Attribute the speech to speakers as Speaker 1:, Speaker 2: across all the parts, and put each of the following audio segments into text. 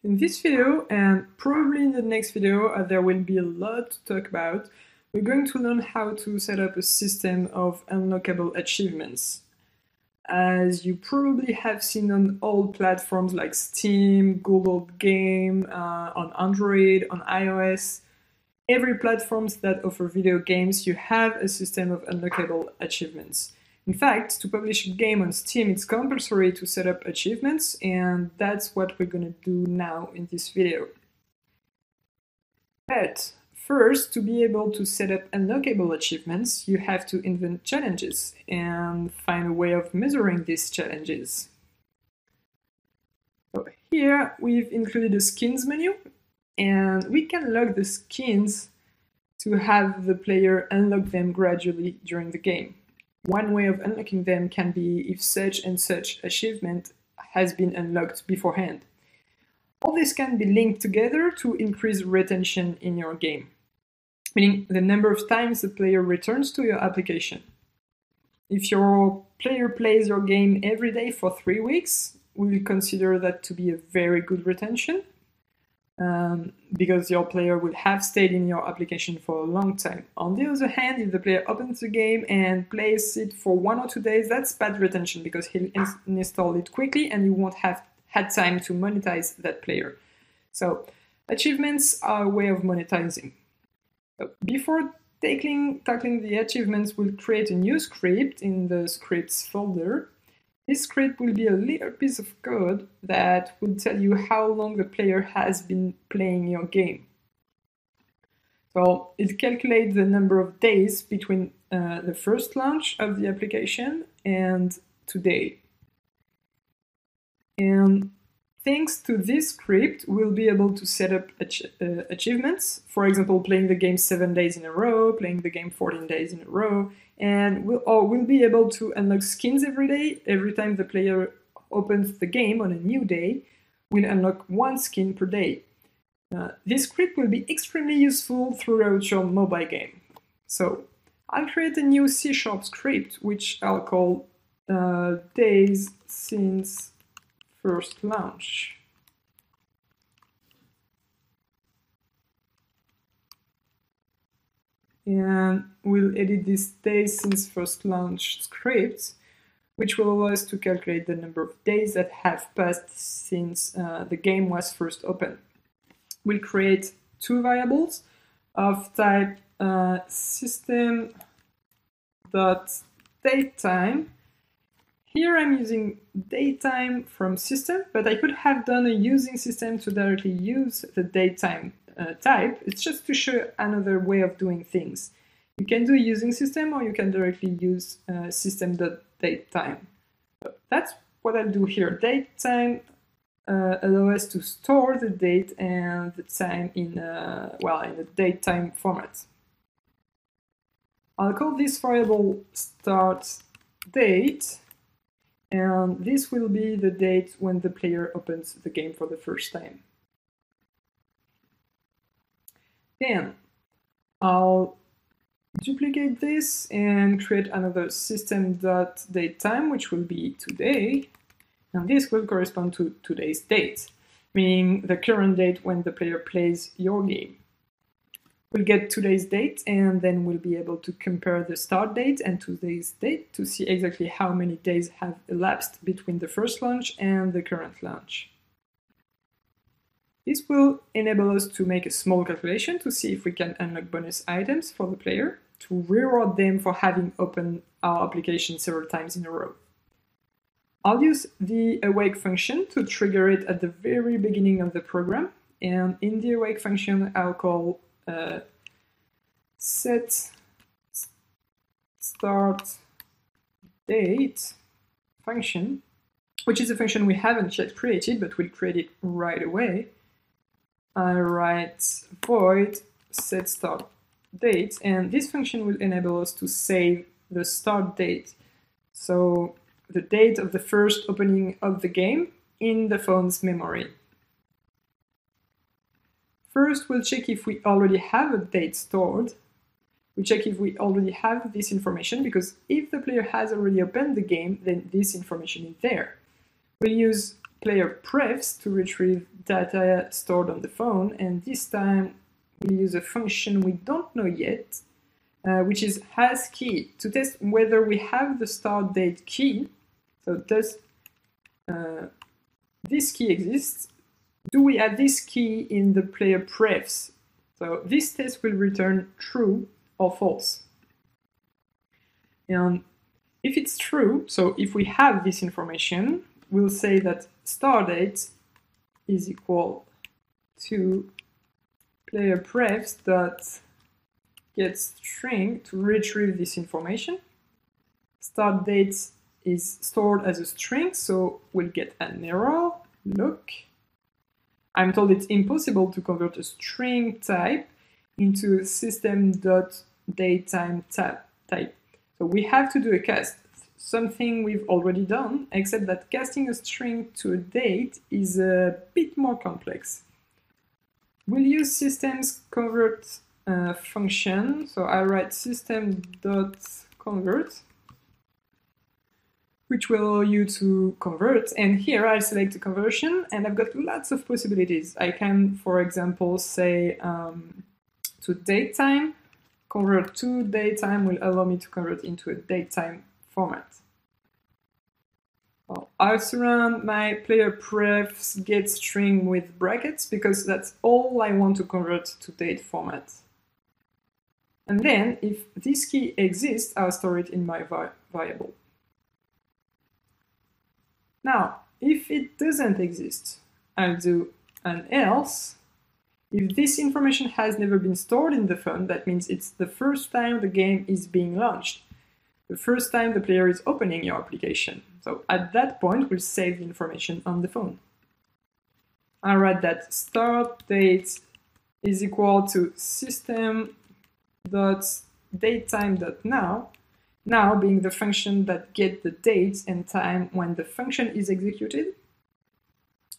Speaker 1: In this video, and probably in the next video, there will be a lot to talk about. We're going to learn how to set up a system of unlockable achievements. As you probably have seen on all platforms like Steam, Google Game, on Android, on iOS, every platforms that offer video games, you have a system of unlockable achievements. In fact, to publish a game on Steam, it's compulsory to set up achievements, and that's what we're going to do now in this video. But first, to be able to set up unlockable achievements, you have to invent challenges and find a way of measuring these challenges. So here, we've included a skins menu, and we can lock the skins to have the player unlock them gradually during the game. One way of unlocking them can be if such and such achievement has been unlocked beforehand. All this can be linked together to increase retention in your game, meaning the number of times the player returns to your application. If your player plays your game every day for 3 weeks, we will consider that to be a very good retention, because your player will have stayed in your application for a long time. On the other hand, if the player opens the game and plays it for 1 or 2 days, that's bad retention because he'll install it quickly and you won't have had time to monetize that player. So achievements are a way of monetizing. Before tackling the achievements, we'll create a new script in the scripts folder. This script will be a little piece of code that will tell you how long the player has been playing your game. So it calculates the number of days between the first launch of the application and today. And thanks to this script, we'll be able to set up achievements. For example, playing the game 7 days in a row, playing the game 14 days in a row, and we'll be able to unlock skins every day. Every time the player opens the game on a new day, we'll unlock 1 skin per day. This script will be extremely useful throughout your mobile game. So I'll create a new C# script, which I'll call days since first launch. And we'll edit this days since first launch script, which will allow us to calculate the number of days that have passed since the game was first opened. We'll create 2 variables of type system.datetime. Here I'm using datetime from system, but I could have done a using system to directly use the datetime type. It's just to show another way of doing things. You can do a using system, or you can directly use system.datetime. So that's what I'll do here. Datetime allows us to store the date and the time in a datetime format. I'll call this variable start date, and this will be the date when the player opens the game for the first time. Then I'll duplicate this and create another system.datetime, which will be today, and this will correspond to today's date, meaning the current date when the player plays your game. We'll get today's date, and then we'll be able to compare the start date and today's date to see exactly how many days have elapsed between the first launch and the current launch. This will enable us to make a small calculation to see if we can unlock bonus items for the player, to reward them for having opened our application several times in a row. I'll use the awake function to trigger it at the very beginning of the program, and in the awake function I'll call set start date function, which is a function we haven't yet created, but we'll create it right away. I write void set start date, and this function will enable us to save the start date, so the date of the first opening of the game, in the phone's memory. First, we'll check if we already have a date stored. We check if we already have this information, because if the player has already opened the game, then this information is there. We'll use player prefs to retrieve data stored on the phone, and this time we'll use a function we don't know yet, which is hasKey, to test whether we have the start date key. So does this key exist? Do we have this key in the player prefs? So this test will return true or false. And if it's true, so if we have this information, we'll say that start date is equal to player prefs dot get string to retrieve this information. Start date is stored as a string, so we'll get an error. Look, I'm told it's impossible to convert a string type into a system.datetime type. So we have to do a cast, something we've already done, except that casting a string to a date is a bit more complex. We'll use systems convert function. So I write system.convert, which will allow you to convert. And here I'll select a conversion, and I've got lots of possibilities. I can, for example, say to datetime. Convert to datetime will allow me to convert into a datetime format. I'll surround my player prefs get string with brackets because that's all I want to convert to date format. And then, if this key exists, I'll store it in my variable. Now, if it doesn't exist, I'll do an else. If this information has never been stored in the phone, that means it's the first time the game is being launched, the first time the player is opening your application. So at that point, we'll save the information on the phone. I'll write that start date is equal to system.datetime.now, now being the function that gets the date and time when the function is executed.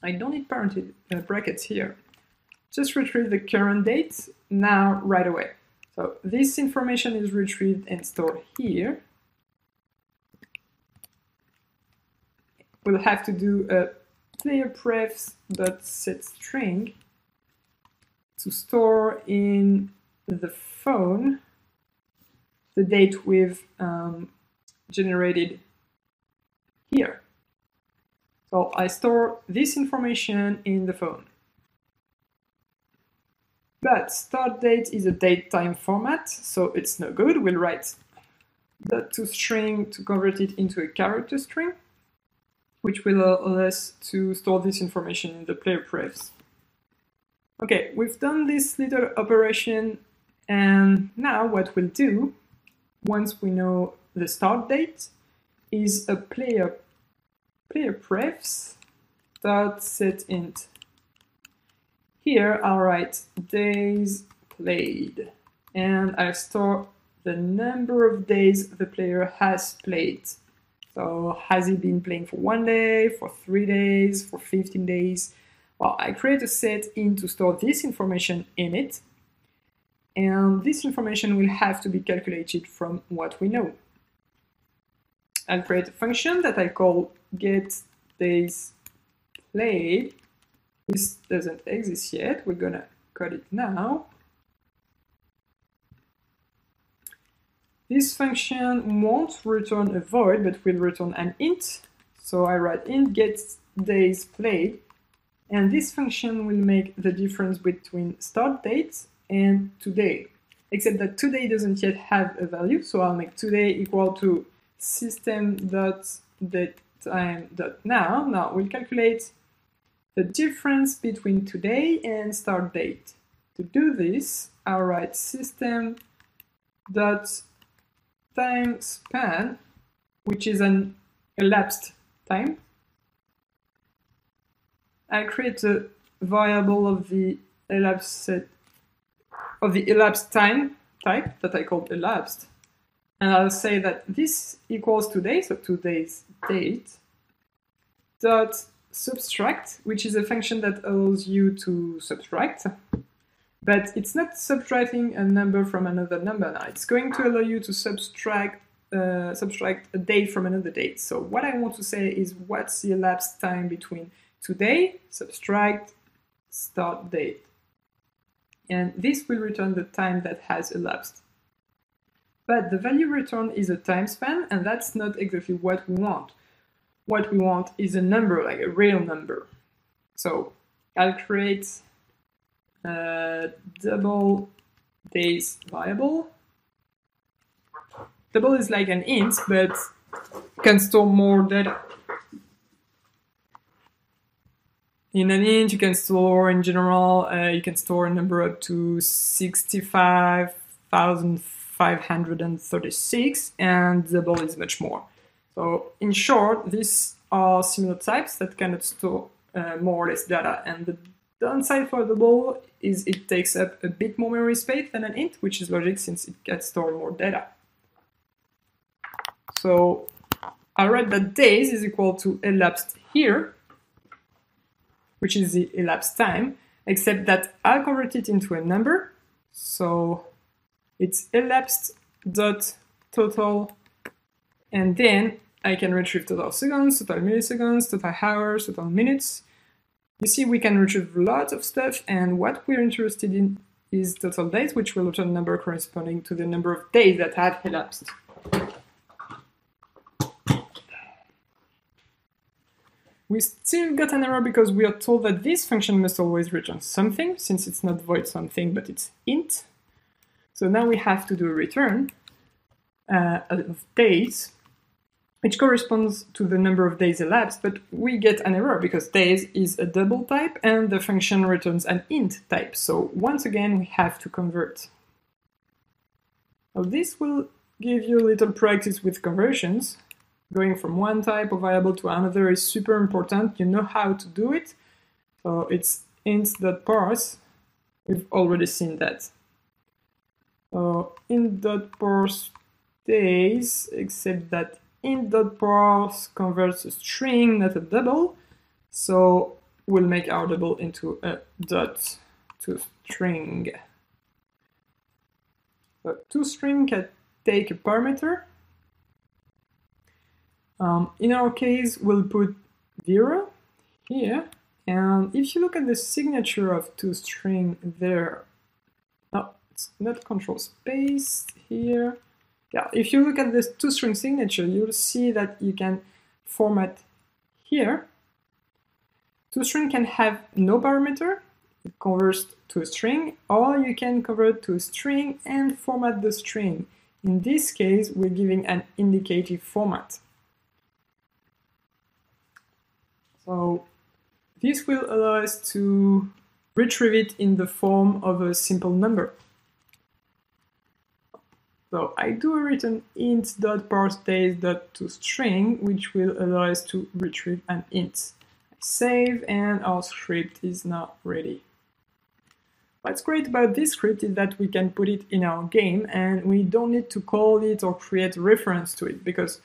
Speaker 1: I don't need brackets here. Just retrieve the current date now right away. So this information is retrieved and stored here. We'll have to do a player prefs.setString to store in the phone the date we've generated here. So I store this information in the phone. But start date is a datetime format, so it's no good. We'll write that to string to convert it into a character string, which will allow us to store this information in the player prefs. Okay, we've done this little operation, and now what we'll do, once we know the start date, is a player prefs dot setInt. Here I'll write days played, and I'll store the number of days the player has played. So has he been playing for 1 day, for 3 days, for 15 days? Well, I create a setInt to store this information in it, and this information will have to be calculated from what we know. I'll create a function that I call getDaysPlayed. This doesn't exist yet. We're gonna code it now. This function won't return a void, but will return an int. So I write int getDaysPlayed, and this function will make the difference between start date and today, except that today doesn't yet have a value. So I'll make today equal to system.datetime.now. Now we'll calculate the difference between today and start date. To do this, I'll write system.timespan, which is an elapsed time. I create a variable of the elapsed time type that I call elapsed, and I'll say that this equals today, so today's date, dot subtract, which is a function that allows you to subtract, but it's not subtracting a number from another number now. It's going to allow you to subtract a date from another date. So what I want to say is what's the elapsed time between today, subtract start date. And this will return the time that has elapsed. But the value returned is a time span, and that's not exactly what we want. What we want is a number, like a real number. So I'll create a double days variable. Double is like an int, but can store more data. In an int, you can store, in general, you can store a number up to 65,536, and double is much more. So in short, these are similar types that cannot store more or less data. And the downside for double is it takes up a bit more memory space than an int, which is logic since it can store more data. So I read that days is equal to elapsed here, which is the elapsed time, except that I'll convert it into a number. So it's elapsed dot total, and then I can retrieve total seconds, total milliseconds, total hours, total minutes. You see, we can retrieve lots of stuff, and what we're interested in is total days, which will return a number corresponding to the number of days that have elapsed. We still got an error because we are told that this function must always return something, since it's not void something, but it's int. So now we have to do a return of days, which corresponds to the number of days elapsed, but we get an error because days is a double type and the function returns an int type. So once again, we have to convert. Now this will give you a little practice with conversions. Going from one type of variable to another is super important. You know how to do it. So it's int.parse. We've already seen that. So int.parse days, except that int.parse converts a string, not a double. So we'll make our double into a dot to string. So toString can take a parameter. In our case, we'll put 0 here, and if you look at the signature of toString there, no, it's not control space here. Yeah, if you look at this toString signature, you'll see that you can format here. toString can have no parameter, it converts to a string, or you can convert to a string and format the string. In this case, we're giving an indicative format. So this will allow us to retrieve it in the form of a simple number. So I do a return int.parseDays.toString, which will allow us to retrieve an int. I save, and our script is now ready. What's great about this script is that we can put it in our game, and we don't need to call it or create a reference to it, because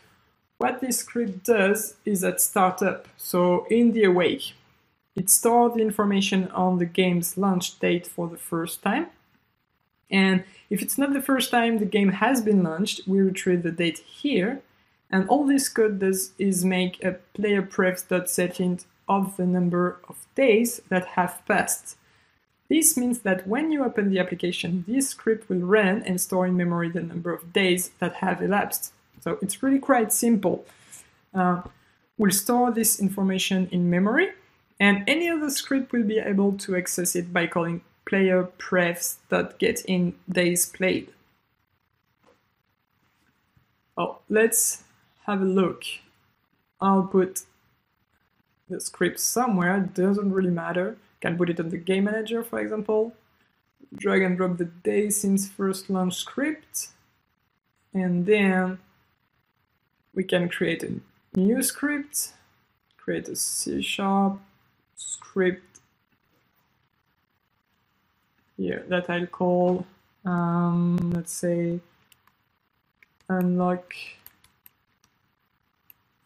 Speaker 1: what this script does is at startup, so in the awake, it stores the information on the game's launch date for the first time. And if it's not the first time the game has been launched, we retrieve the date here. And all this code does is make a playerprefs.setInt of the number of days that have passed. This means that when you open the application, this script will run and store in memory the number of days that have elapsed. So it's really quite simple. We'll store this information in memory, and any other script will be able to access it by calling playerprefs.getInDaysPlayed. Oh, let's have a look. I'll put the script somewhere, it doesn't really matter. Can put it on the game manager, for example. Drag and drop the day since first launch script, and then we can create a new script, create a C# script here that I'll call, let's say, unlock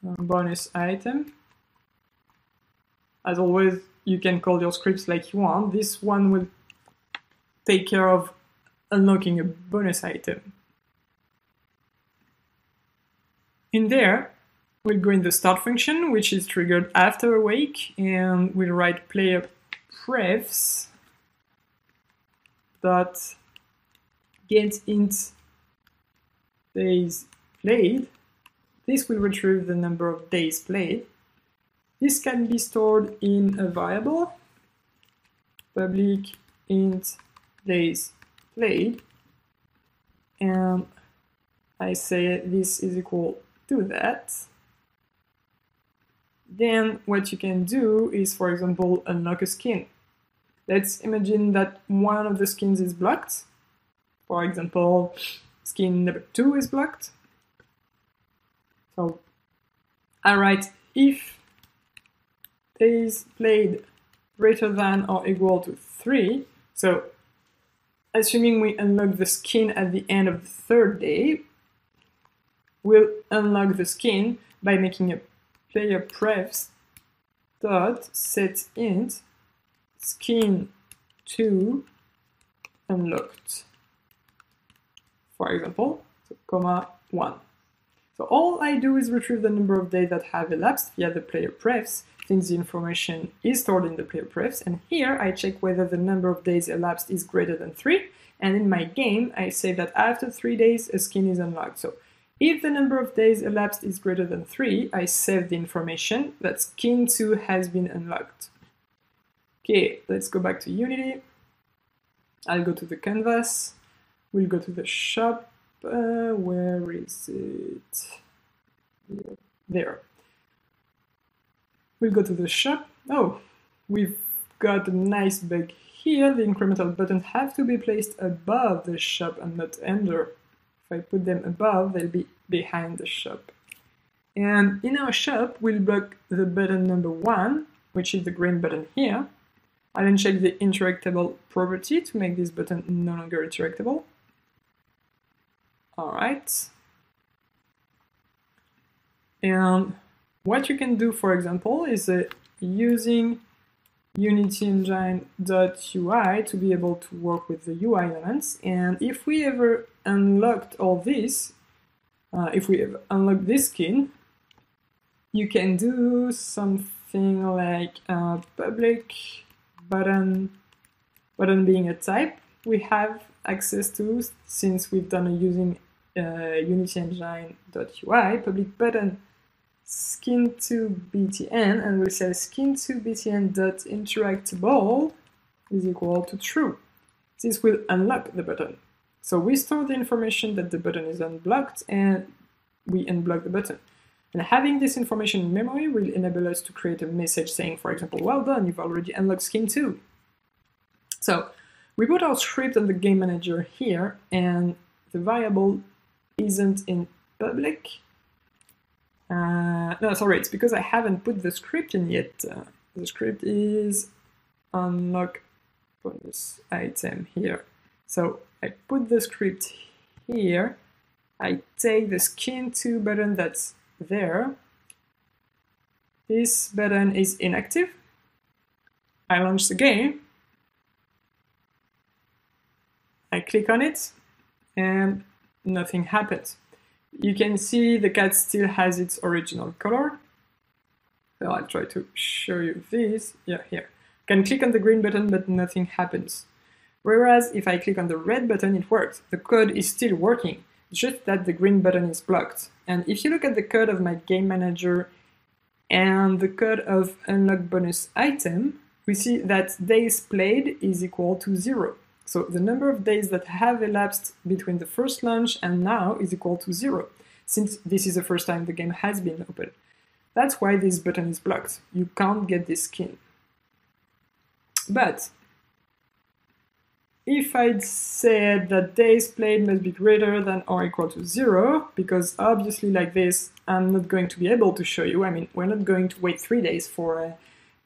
Speaker 1: bonus item. As always, you can call your scripts like you want. This one will take care of unlocking a bonus item. In there, We'll go in the start function, which is triggered after awake, and we'll write player prefs dot get int days played. This will retrieve the number of days played. This can be stored in a variable, public int days played, and I say this is equal to that. Then what you can do is, for example, unlock a skin. Let's imagine that one of the skins is blocked. For example, skin number 2 is blocked. So I write if days played greater than or equal to 3. So assuming we unlock the skin at the end of the 3rd day, we'll unlock the skin by making a player prefs dot set int skin 2 unlocked, for example, so comma 1. So all I do is retrieve the number of days that have elapsed via the player prefs, since the information is stored in the player prefs, and here I check whether the number of days elapsed is greater than 3, and in my game I say that after 3 days a skin is unlocked. So if the number of days elapsed is greater than 3, I save the information that skin 2 has been unlocked. Okay, let's go back to Unity. I'll go to the canvas. We'll go to the shop. Where is it? There. We'll go to the shop. Oh, we've got a nice bug here. The incremental buttons have to be placed above the shop and not under. If I put them above, they'll be behind the shop. And in our shop, we'll block the button number 1, which is the green button here. I'll uncheck the interactable property to make this button no longer interactable. Alright. And what you can do, for example, is using Unity Engine.UI to be able to work with the UI elements. And if we ever unlocked all this, if we ever unlock this skin, you can do something like public button being a type we have access to since we've done it using Unity Engine.UI, public button skin2btn, and we say skin2btn.interactable is equal to true. This will unlock the button. So we store the information that the button is unblocked and we unblock the button. And having this information in memory will enable us to create a message saying, for example, well done, you've already unlocked skin 2. So we put our script on the game manager here, and the variable isn't in public. No, sorry, it's because I haven't put the script in yet. The script is unlock bonus item here. So I put the script here. I take the skin 2 button that's there. This button is inactive. I launch the game. I click on it and nothing happens. You can see the cat still has its original color. So I'll try to show you this. Yeah, here. I can click on the green button, but nothing happens. Whereas if I click on the red button, it works. The code is still working, just that the green button is blocked. And if you look at the code of my game manager and the code of unlock bonus item, we see that days played is equal to 0. So the number of days that have elapsed between the first launch and now is equal to 0, since this is the first time the game has been opened. That's why this button is blocked. You can't get this skin. But if I'd said that days played must be greater than or equal to 0, because obviously like this, I'm not going to be able to show you. I mean, we're not going to wait 3 days for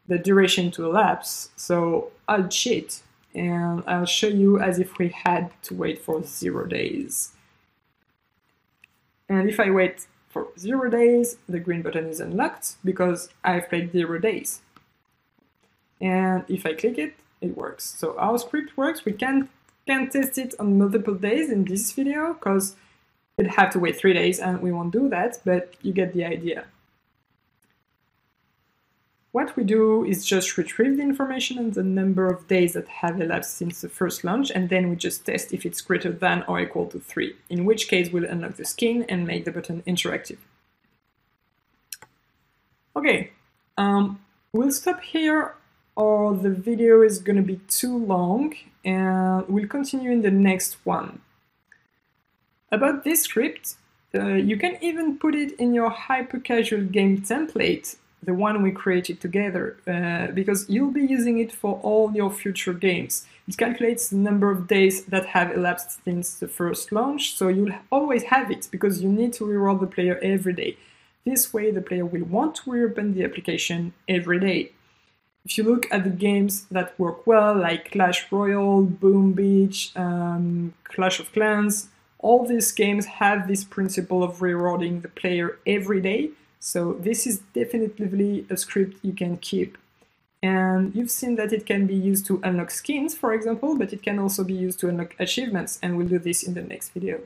Speaker 1: the duration to elapse, so I'll cheat. And I'll show you as if we had to wait for 0 days. And if I wait for 0 days, the green button is unlocked because I've played 0 days. And if I click it, it works. So our script works. We can test it on multiple days in this video because it'd have to wait 3 days and we won't do that, but you get the idea. what we do is just retrieve the information and the number of days that have elapsed since the first launch, and then we just test if it's greater than or equal to 3, in which case we'll unlock the skin and make the button interactive. Okay, we'll stop here or the video is going to be too long, and we'll continue in the next one. About this script, you can even put it in your hyper-casual game template, the one we created together, because you'll be using it for all your future games. It calculates the number of days that have elapsed since the first launch, so you'll always have it, because you need to reroll the player every day. This way the player will want to reopen the application every day. If you look at the games that work well, like Clash Royale, Boom Beach, Clash of Clans, all these games have this principle of rerolling the player every day, so this is definitely a script you can keep. And you've seen that it can be used to unlock skins, for example, but it can also be used to unlock achievements, and we'll do this in the next video.